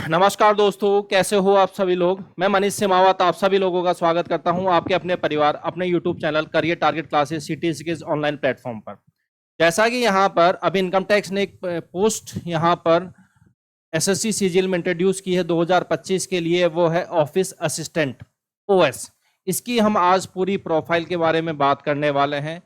नमस्कार दोस्तों, कैसे हो आप सभी लोग। मैं मनीष सिमावत आप सभी लोगों का स्वागत करता हूं आपके अपने परिवार अपने YouTube channel career target classes CTC के ऑनलाइन प्लेटफॉर्म पर। जैसा कि यहां पर अभी इनकम टैक्स ने एक पोस्ट यहां पर एसएससी सीजीएल में इंट्रोड्यूस की है 2025 के लिए, वो है ऑफिस असिस्टेंट ओएस। इसकी हम आज पूरी प्रोफाइल के बारे में बात करने वाले हैं।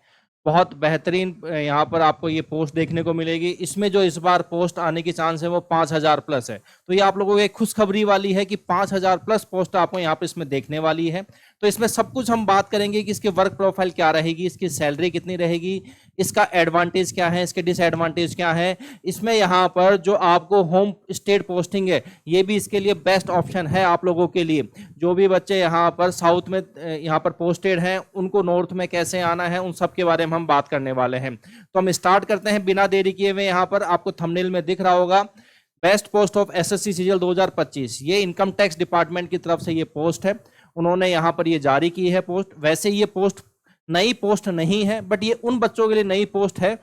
बहुत बेहतरीन यहाँ पर आपको ये पोस्ट देखने को मिलेगी। इसमें जो इस बार पोस्ट आने की चांस है वो 5000 प्लस है। तो ये आप लोगों को एक खुशखबरी वाली है कि 5000 प्लस पोस्ट आपको यहाँ पर इसमें देखने वाली है। तो इसमें सब कुछ हम बात करेंगे कि इसकी वर्क प्रोफाइल क्या रहेगी, इसकी सैलरी कितनी रहेगी, इसका एडवांटेज क्या है, इसके डिसएडवांटेज क्या है। इसमें यहाँ पर जो आपको होम स्टेट पोस्टिंग है ये भी इसके लिए बेस्ट ऑप्शन है आप लोगों के लिए। जो भी बच्चे यहाँ पर साउथ में यहाँ पर पोस्टेड हैं उनको नॉर्थ में कैसे आना है उन सब के बारे में हम बात करने वाले हैं। तो हम स्टार्ट करते हैं बिना देरी किए हुए। यहाँ पर आपको थंबनेल में दिख रहा होगा best post of SSC CGL 2025। ये इनकम टैक्स डिपार्टमेंट की तरफ से ये पोस्ट है, उन्होंने यहाँ पर ये जारी की है पोस्ट। वैसे ये पोस्ट नई पोस्ट नहीं है, बट ये उन बच्चों के लिए नई पोस्ट है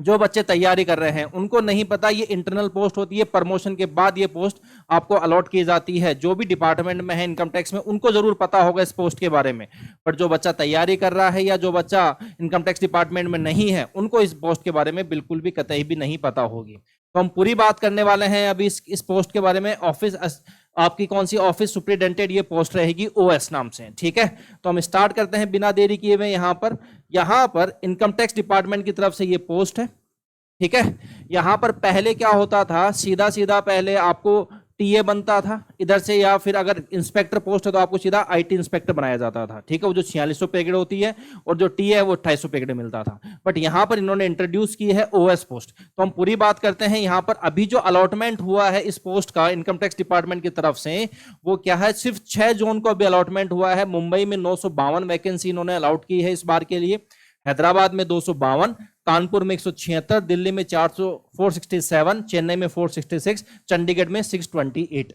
जो बच्चे तैयारी कर रहे हैं। उनको नहीं पता ये इंटरनल पोस्ट होती है, प्रमोशन के बाद ये पोस्ट आपको अलॉट की जाती है। जो भी डिपार्टमेंट में है इनकम टैक्स में उनको जरूर पता होगा इस पोस्ट के बारे में, पर जो बच्चा तैयारी कर रहा है या जो बच्चा इनकम टैक्स डिपार्टमेंट में नहीं है उनको इस पोस्ट के बारे में बिल्कुल भी कतई भी नहीं पता होगी। तो हम पूरी बात करने वाले हैं अभी इस पोस्ट के बारे में। ऑफिस आपकी कौन सी ऑफिस सुपरिटेंडेंट ये पोस्ट रहेगी ओएस नाम से, ठीक है। तो हम स्टार्ट करते हैं बिना देरी किए हुए। यहाँ पर इनकम टैक्स डिपार्टमेंट की तरफ से ये पोस्ट है, ठीक है। यहाँ पर पहले क्या होता था, सीधा सीधा पहले आपको टीए बनता था इधर से, या फिर अगर इंस्पेक्टर पोस्ट है तो आपको सीधा आईटी इंस्पेक्टर बनाया जाता था, ठीक है। वो जो 4600 पे ग्रेड होती है और जो टीए है वो 2800 पे ग्रेड मिलता था। बट यहाँ पर इन्होंने इंट्रोड्यूस की है ओएस पोस्ट। तो हम पूरी बात करते हैं। यहाँ पर अभी जो अलॉटमेंट हुआ है इस पोस्ट का इनकम टैक्स डिपार्टमेंट की तरफ से वो क्या है, सिर्फ 6 जोन को अभी अलॉटमेंट हुआ है। मुंबई में 952 वैकेंसी इन्होंने अलॉट की है इस बार के लिए, हैदराबाद में 252, कानपुर में 176, दिल्ली में 467, चेन्नई में 466, चंडीगढ़ में 628।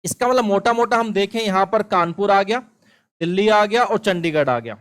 इसका मतलब मोटा मोटा हम देखें यहां पर कानपुर आ गया, दिल्ली आ गया और चंडीगढ़ आ गया।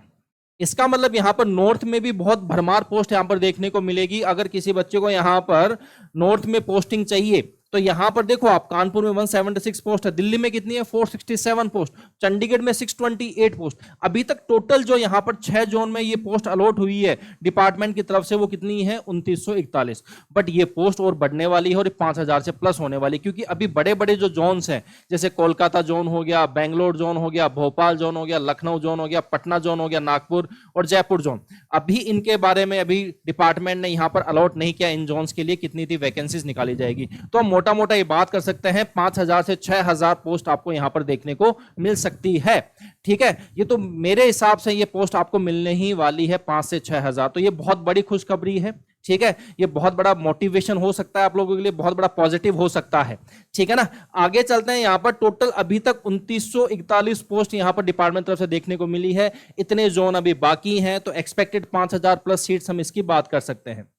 इसका मतलब यहां पर नॉर्थ में भी बहुत भरमार पोस्ट यहां पर देखने को मिलेगी। अगर किसी बच्चे को यहां पर नॉर्थ में पोस्टिंग चाहिए तो यहां पर देखो आप, कानपुर में 176 पोस्ट है, दिल्ली में कितनी है 467 पोस्ट, चंडीगढ़ में 628 पोस्ट। अभी तक टोटल जो यहां पर 6 जोन में ये पोस्ट अलॉट हुई है डिपार्टमेंट की तरफ से वो कितनी है 2941। बट ये पोस्ट और बढ़ने वाली है और 5000 से प्लस होने वाली, क्योंकि अभी बड़े बड़े जो जोन्स हैं जैसे कोलकाता जोन हो गया, बेंगलोर जोन हो गया, भोपाल जोन हो गया, लखनऊ जोन हो गया, पटना जोन हो गया, नागपुर और जयपुर जोन, अभी इनके बारे में अभी डिपार्टमेंट ने यहां पर अलॉट नहीं किया इन जोन्स के लिए कितनी थी वैकेंसीज निकाली जाएगी। तो हम मोटा मोटा ये बात कर सकते हैं 5000 से 6000 पोस्ट आपको यहां पर देखने को मिल सकती है, ठीक है। ये तो मेरे हिसाब से ये पोस्ट आपको मिलने ही वाली है 5 से 6000। तो ये बहुत बड़ी खुशखबरी है, ठीक है। ये बहुत बड़ा मोटिवेशन हो सकता है आप लोगों के लिए, बहुत बड़ा पॉजिटिव हो सकता है, ठीक है ना। आगे चलते हैं। यहां पर टोटल अभी तक 2941 पोस्ट यहां पर डिपार्टमेंट तरफ से देखने को मिली है। इतने जोन अभी बाकी हैं, तो एक्सपेक्टेड 5000 प्लस सीट्स हम इसकी बात कर सकते हैं।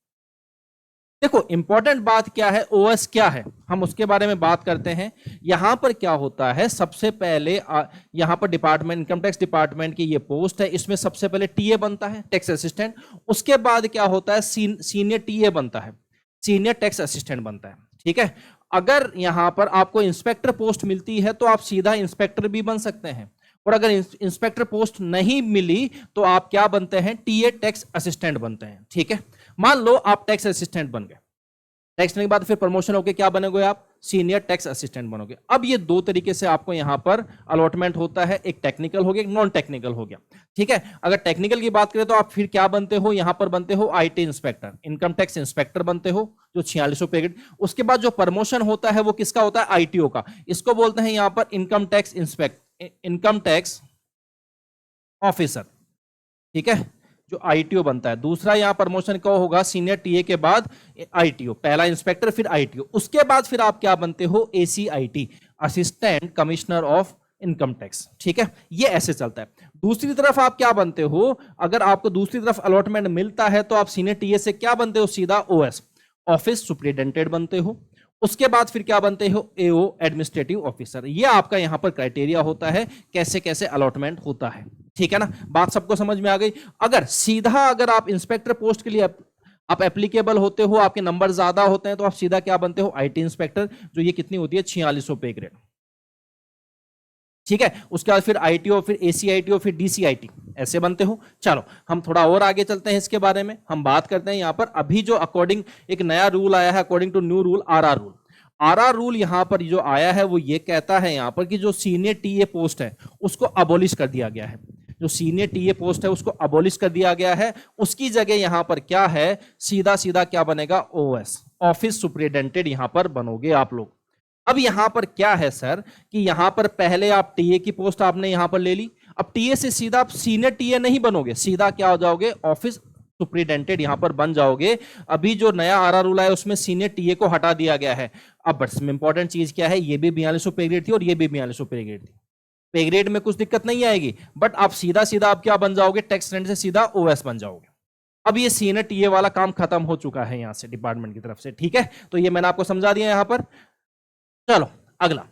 देखो इंपॉर्टेंट बात क्या है, ओएस क्या है, हम उसके बारे में बात करते हैं। यहां पर क्या होता है, सबसे पहले यहां पर डिपार्टमेंट इनकम टैक्स डिपार्टमेंट की ये पोस्ट है, इसमें सबसे पहले टीए बनता है, टैक्स असिस्टेंट। उसके बाद क्या होता है, सीनियर टीए बनता है, सीनियर टैक्स असिस्टेंट बनता है, ठीक है। अगर यहां पर आपको इंस्पेक्टर पोस्ट मिलती है तो आप सीधा इंस्पेक्टर भी बन सकते हैं, और अगर इंस्पेक्टर पोस्ट नहीं मिली तो आप क्या बनते हैं, टीए टैक्स असिस्टेंट बनते हैं, ठीक है। मान लो आप टैक्स असिस्टेंट बन गए, टैक्स के बाद फिर प्रमोशन होकर क्या बनेगे आप, सीनियर टैक्स असिस्टेंट बनोगे। अब ये दो तरीके से आपको यहां पर अलॉटमेंट होता है, एक टेक्निकल हो गया, एक नॉन टेक्निकल हो गया, ठीक है। अगर टेक्निकल की बात करें तो आप फिर क्या बनते हो, यहां पर बनते हो IT inspector, income tax inspector बनते हो जो 4600 पे ग्रेड। उसके बाद जो प्रमोशन होता है वो किसका होता है, आईटीओ का। इसको बोलते हैं यहां पर income tax income tax officer, ठीक है, जो आईटीओ बनता है। दूसरा यहां प्रमोशन क्या होगा, सीनियर टीए के बाद आईटीओ, पहला इंस्पेक्टर फिर आईटीओ। उसके बाद फिर आप क्या बनते हो, ACIT, assistant commissioner of income tax, ठीक है। ये ऐसे चलता है। दूसरी तरफ आप क्या बनते हो, अगर आपको दूसरी तरफ अलॉटमेंट मिलता है तो आप सीनियर टीए से क्या बनते हो, सीधा ओएस, ऑफिस सुपरिटेंडेंट बनते हो। उसके बाद फिर क्या बनते हो, एओ, एडमिनिस्ट्रेटिव ऑफिसर। ये आपका यहां पर क्राइटेरिया होता है कैसे कैसे अलॉटमेंट होता है, ठीक है ना। बात सबको समझ में आ गई। अगर सीधा अगर आप इंस्पेक्टर पोस्ट के लिए आप एप्लीकेबल होते हो, आपके नंबर ज्यादा होते हैं, तो आप सीधा क्या बनते हो, आईटी इंस्पेक्टर, जो ये कितनी होती है, 4600 पे ग्रेड। ठीक है, उसके बाद फिर आईटीओ, फिर एसीआईटीओ, फिर डीसीआईटी, ऐसे बनते हो। चलो हम थोड़ा और आगे चलते हैं, इसके बारे में हम बात करते हैं। यहां पर अभी जो अकॉर्डिंग एक नया रूल आया है, according to new rule, RR rule. RR rule यहां पर जो आया है वो ये कहता है यहां पर कि जो सीनियर टीए पोस्ट है उसको अबोलिश कर दिया गया है। जो सीनियर टीए पोस्ट है उसको अबोलिश कर दिया गया है। उसकी जगह यहां पर क्या है, सीधा सीधा क्या बनेगा, ओएस, ऑफिस सुपरिटेंडेंट यहां पर बनोगे आप लोग। अब यहां पर क्या है सर कि यहां पर पहले आप टीए की पोस्ट आपने यहां पर ले ली, अब टीए से सीधा आप सीनियर टीए नहीं बनोगे, सीधा क्या हो जाओगे, ऑफिस सुपरिटेंडेंट यहां पर बन जाओगे। अभी जो नया आरआर रूल है उसमें सीनियर टीए को हटा दिया गया है। अब बस इंपॉर्टेंट चीज क्या है, ये भी 4200 पे ग्रेड थी और ये भी 4200 पे ग्रेड थी। पे ग्रेड में कुछ दिक्कत नहीं आएगी, बट आप सीधा सीधा आप क्या बन जाओगे, टेक्स रेंट से सीधा ओएस बन जाओगे। अब ये सीनियर टीए वाला काम खत्म हो चुका है यहां से डिपार्टमेंट की तरफ से। ठीक है, तो ये मैंने आपको समझा दिया यहां पर। चलो अगला,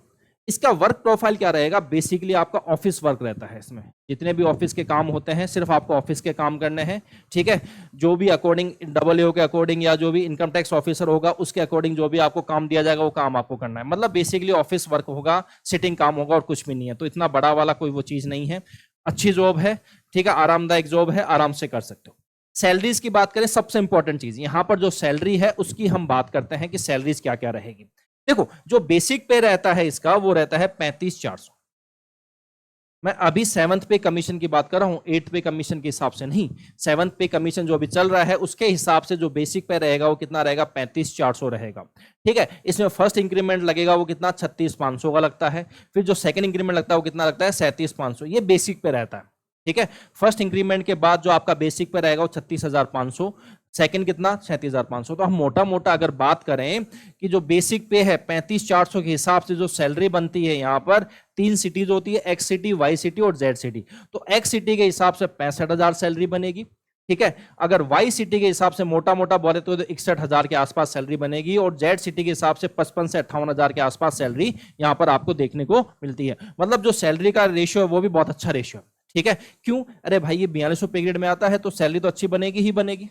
इसका वर्क प्रोफाइल क्या रहेगा, बेसिकली आपका ऑफिस वर्क रहता है। इसमें जितने भी ऑफिस के काम होते हैं सिर्फ आपको ऑफिस के काम करने हैं। ठीक है, जो भी अकॉर्डिंग डब्ल्यूओ के अकॉर्डिंग या जो भी इनकम टैक्स ऑफिसर होगा उसके अकॉर्डिंग जो भी आपको काम दिया जाएगा वो काम आपको करना है। मतलब बेसिकली ऑफिस वर्क होगा, सिटिंग काम होगा और कुछ भी नहीं है। तो इतना बड़ा वाला कोई वो चीज नहीं है, अच्छी जॉब है। ठीक है, आरामदायक जॉब है, आराम से कर सकते हो। सैलरीज की बात करें, सबसे इंपॉर्टेंट चीज यहां पर जो सैलरी है उसकी हम बात करते हैं कि सैलरीज क्या क्या रहेगी। देखो जो बेसिक पे रहता है इसका वो रहता है 35,400। मैं अभी 7th पे कमीशन की बात कर रहा हूं, 8th पे कमीशन के हिसाब से नहीं। 7th पे कमीशन जो अभी चल रहा है उसके हिसाब से जो बेसिक पे रहेगा वो कितना रहेगा, 35,400 रहेगा। ठीक है, इसमें फर्स्ट इंक्रीमेंट लगेगा वो कितना, 36,500 का लगता है। फिर जो सेकंड इंक्रीमेंट लगता है वो कितना लगता है, 37,500। ये बेसिक पे रहता है। ठीक है, फर्स्ट इंक्रीमेंट के बाद जो आपका बेसिक पे रहेगा वो 36,500, सेकंड कितना, 37,500। तो हम मोटा मोटा अगर बात करें कि जो बेसिक पे है 35,400 के हिसाब से जो सैलरी बनती है यहाँ पर, 3 सिटीज होती है, एक्स सिटी, वाई सिटी और जेड सिटी। तो एक्स सिटी के हिसाब से 65,000 सैलरी बनेगी। ठीक है, अगर वाई सिटी के हिसाब से मोटा मोटा बोले तो 61,000 के आसपास सैलरी बनेगी और जेड सिटी के हिसाब से 55 से 58,000 के आसपास सैलरी यहाँ पर आपको देखने को मिलती है। मतलब जो सैलरी का रेशियो है वो भी बहुत अच्छा रेशियो है। ठीक है, क्यों, अरे भाई ये 4200 पे ग्रेड में आता है तो सैलरी तो अच्छी बनेगी ही बनेगी।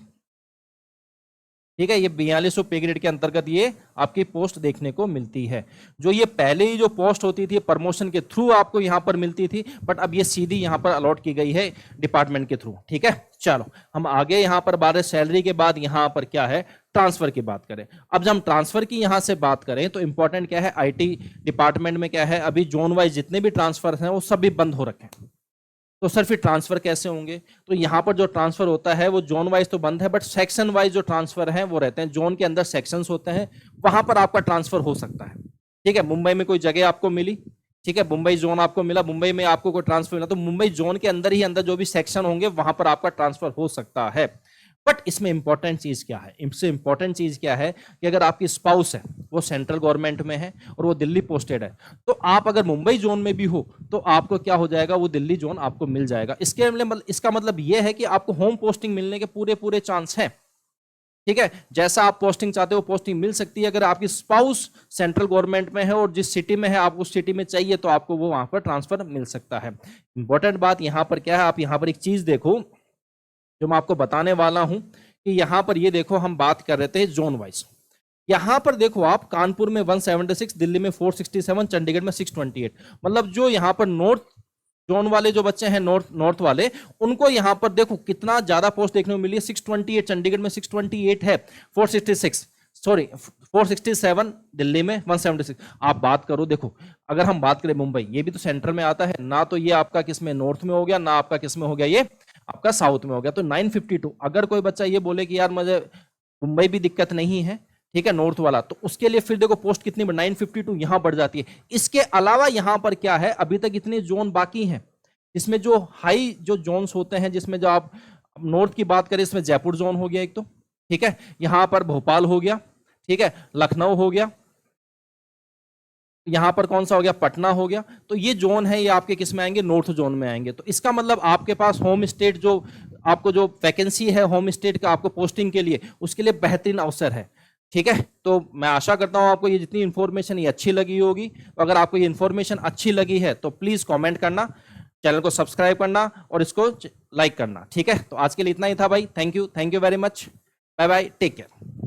ठीक है, ये 4200 पे ग्रेड के अंतर्गत ये आपकी पोस्ट देखने को मिलती है। जो ये पहले ही जो पोस्ट होती थी प्रमोशन के थ्रू आपको यहां पर मिलती थी, बट अब ये सीधी यहां पर अलॉट की गई है डिपार्टमेंट के थ्रू। ठीक है, चलो हम आगे यहां पर बात, सैलरी के बाद यहां पर क्या है, ट्रांसफर की बात करें। अब जब हम ट्रांसफर की यहां से बात करें तो इंपॉर्टेंट क्या है, आईटी डिपार्टमेंट में क्या है, अभी जोन वाइज जितने भी ट्रांसफर हैं वो सभी बंद हो रखे हैं। तो सर फिर ट्रांसफर कैसे होंगे, तो यहां पर जो ट्रांसफर होता है वो जोन वाइज तो बंद है, बट सेक्शन वाइज जो ट्रांसफर है वो रहते हैं। जोन के अंदर सेक्शंस होते हैं, वहां पर आपका ट्रांसफर हो सकता है। ठीक है, मुंबई में कोई जगह आपको मिली, ठीक है, मुंबई जोन आपको मिला, मुंबई में आपको कोई ट्रांसफर मिला, तो मुंबई जोन के अंदर ही अंदर जो भी सेक्शन होंगे वहां पर आपका ट्रांसफर हो सकता है। बट इसमें इंपॉर्टेंट चीज क्या है, इससे इंपॉर्टेंट चीज क्या है कि अगर आपकी स्पाउस है वो सेंट्रल गवर्नमेंट में है और वो दिल्ली पोस्टेड है, तो आप अगर मुंबई जोन में भी हो तो आपको क्या हो जाएगा, वो दिल्ली जोन आपको मिल जाएगा। इसका मतलब ये है कि आपको होम पोस्टिंग मिलने के पूरे पूरे चांस हैं। ठीक है, जैसा आप पोस्टिंग चाहते हो पोस्टिंग मिल सकती है। अगर आपकी स्पाउस सेंट्रल गवर्नमेंट में है और जिस सिटी में है आप उस सिटी में चाहिए तो आपको वो वहां पर ट्रांसफर मिल सकता है। इंपॉर्टेंट बात यहां पर क्या है, आप यहां पर एक चीज देखो जो मैं आपको बताने वाला हूं कि यहां पर ये देखो, हम बात कर रहे थे जोन वाइज। यहां पर देखो आप, कानपुर में 176, दिल्ली में 467, चंडीगढ़ में 628। मतलब जो यहां पर नॉर्थ जोन वाले जो बच्चे हैं, नॉर्थ वाले, उनको यहां पर देखो कितना ज्यादा पोस्ट देखने को मिली है। 628 चंडीगढ़ में 628 है, 467 दिल्ली में 176। आप बात करो, देखो अगर हम बात करें मुंबई, ये भी तो सेंट्रल में आता है ना, तो ये आपका किसमें नॉर्थ में हो गया, ना आपका किसमें हो गया, ये आपका साउथ में हो गया। तो 952, अगर कोई बच्चा ये बोले कि यार मुझे मुंबई भी दिक्कत नहीं है, ठीक है, नॉर्थ वाला, तो उसके लिए फिर देखो पोस्ट कितनी 952 यहां बढ़ जाती है। इसके अलावा यहां पर क्या है, अभी तक इतने जोन बाकी हैं जिसमें जो हाई जो जोन्स होते हैं, जिसमें जो आप नॉर्थ की बात करें, इसमें जयपुर जोन हो गया एक तो, ठीक है, यहां पर भोपाल हो गया, ठीक है, लखनऊ हो गया, यहां पर कौन सा हो गया, पटना हो गया। तो ये जोन है, ये आपके किस में आएंगे, नॉर्थ जोन में आएंगे। तो इसका मतलब आपके पास होम स्टेट जो आपको जो वैकेंसी है होम स्टेट का आपको पोस्टिंग के लिए, उसके लिए बेहतरीन अवसर है। ठीक है, तो मैं आशा करता हूं आपको ये जितनी इंफॉर्मेशन ये अच्छी लगी होगी। तो अगर आपको ये इंफॉर्मेशन अच्छी लगी है तो प्लीज कमेंट करना, चैनल को सब्सक्राइब करना और इसको लाइक करना। ठीक है, तो आज के लिए इतना ही था भाई। Thank you very much. Bye bye, take care.